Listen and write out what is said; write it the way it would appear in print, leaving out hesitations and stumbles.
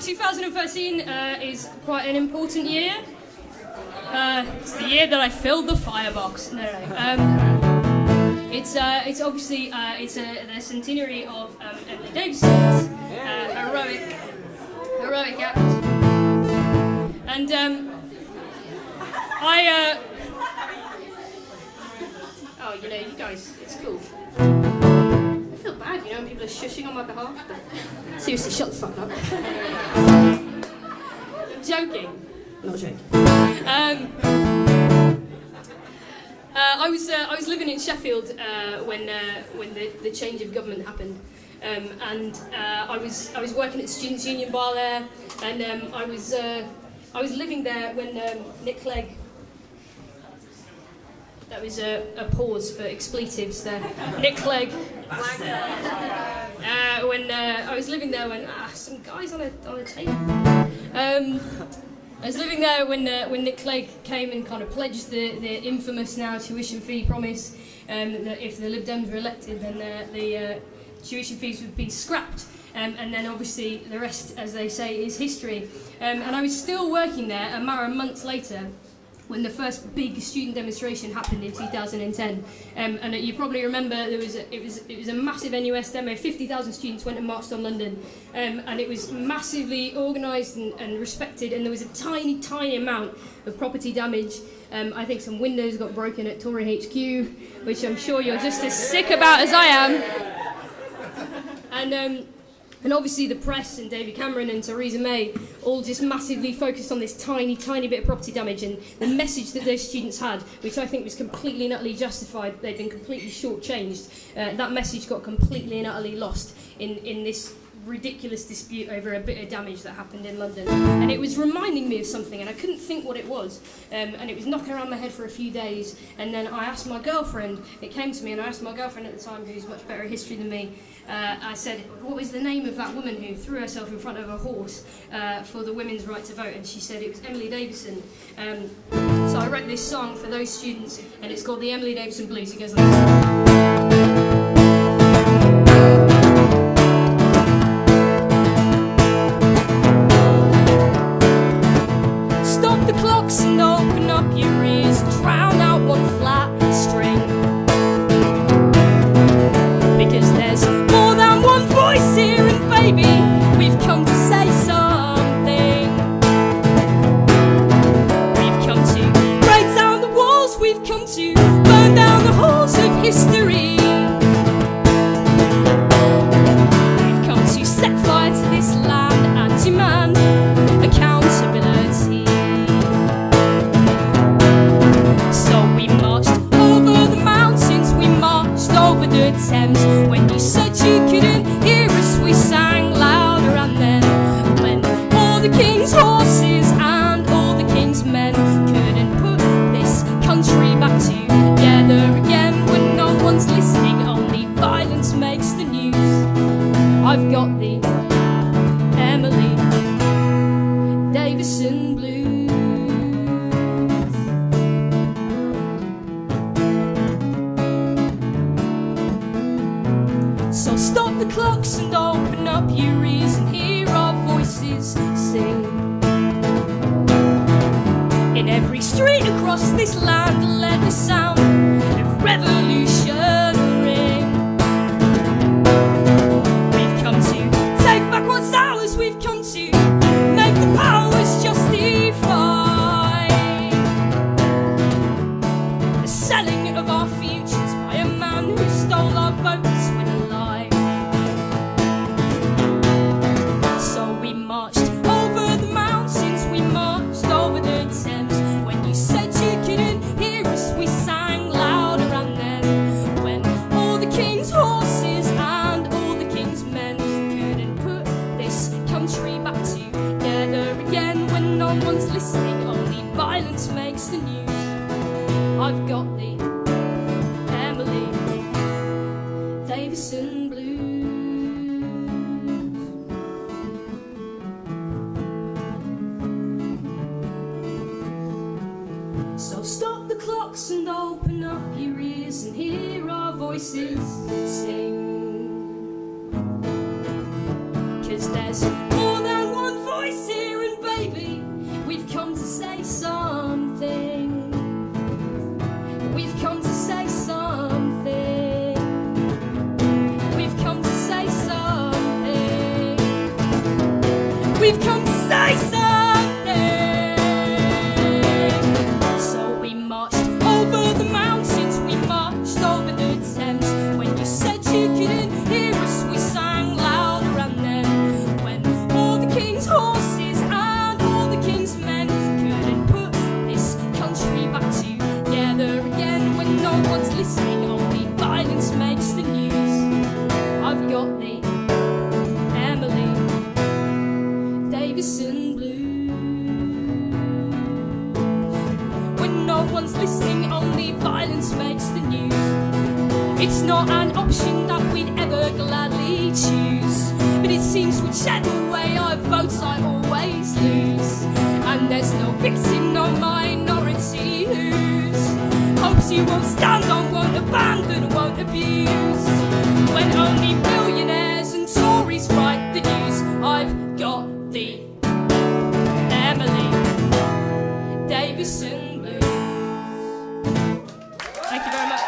2013 is quite an important year. It's the year that I filled the Firebox. No. It's obviously the centenary of Emily Davison's heroic act, and oh, you know, you guys, it's cool. I feel bad, you know, when people are shushing on my behalf. But seriously, shut the fuck up. I'm joking. I'm not joking. I was living in Sheffield when the change of government happened, and I was working at the Students' Union bar there, and I was living there when Nick Clegg. That was a pause for expletives there. Nick Clegg. When I was living there when some guys on a table. I was living there when Nick Clegg came and kind of pledged the infamous now tuition fee promise, that if the Lib Dems were elected, then the tuition fees would be scrapped. And then obviously the rest, as they say, is history. And I was still working there a matter of months later, when the first big student demonstration happened in 2010, and you probably remember it was a massive NUS demo. 50,000 students went and marched on London, and it was massively organised and respected. And there was a tiny amount of property damage. I think some windows got broken at Tory HQ, which I'm sure you're just as sick about as I am. And obviously the press and David Cameron and Theresa May all just massively focused on this tiny bit of property damage, and the message that those students had, which I think was completely and utterly justified. They'd been completely shortchanged. That message got completely and utterly lost in this ridiculous dispute over a bit of damage that happened in London. And it was reminding me of something, and I couldn't think what it was, and it was knocking around my head for a few days. And then I asked my girlfriend, it came to me, and I asked my girlfriend at the time, who's much better at history than me, I said, what was the name of that woman who threw herself in front of a horse for the women's right to vote? And she said it was Emily Davison. So I wrote this song for those students, and it's called the Emily Davison Blues. It goes like this. Stop the clocks and open up your ears, drown out one flat string, because there's more than one voice here, and baby, we've come to say something. We've come to break down the walls, we've come to burn down the halls of history. We've come to set fire to this land and demand accountability. So we marched over the mountains, we marched over the Thames. When you said you couldn't hear us, we sang louder. And then when all the king's horses and all the king's men couldn't put this country back together again, when no one's listening, only violence makes the news. I've got the Emily Davison Blues. So stop the clocks and open up your ears and hear our voices sing. In every street across this land, let the sound of revolution ring. We've come to take back what's ours, we've come to make the powers justify the selling of our futures by a man who stole our votes with a lie. So we marched over the mountains, we marched over the Thames. When you said you couldn't hear us, we sang louder. And then when all the king's horses and all the king's men couldn't put this country back together again, when no one's listening, only violence makes the news. I've got the Emily Davison Blues. So stop the clocks and open up your ears and hear our voices sing. 'Cause there's more than one voice say something. We've come to say something. We've come to say something. We've come to say something. So we marched over the mountains, we marched over the Thames. When you said you couldn't hear us, we sang louder. And then when all the king's horses and all the king's men couldn't put this country back together again, when no one's listening, only violence makes the news, I've got the Emily Davison blues. When no one's listening, only violence makes the news. It's not an option that we'd ever gladly choose, but it seems whichever way I vote, I always lose. And there's no victim, no minority whose hopes you won't stand on, won't abandon, won't abuse. When only billionaires and Tories write the news, I've got the Emily Davison blues. Thank you very much.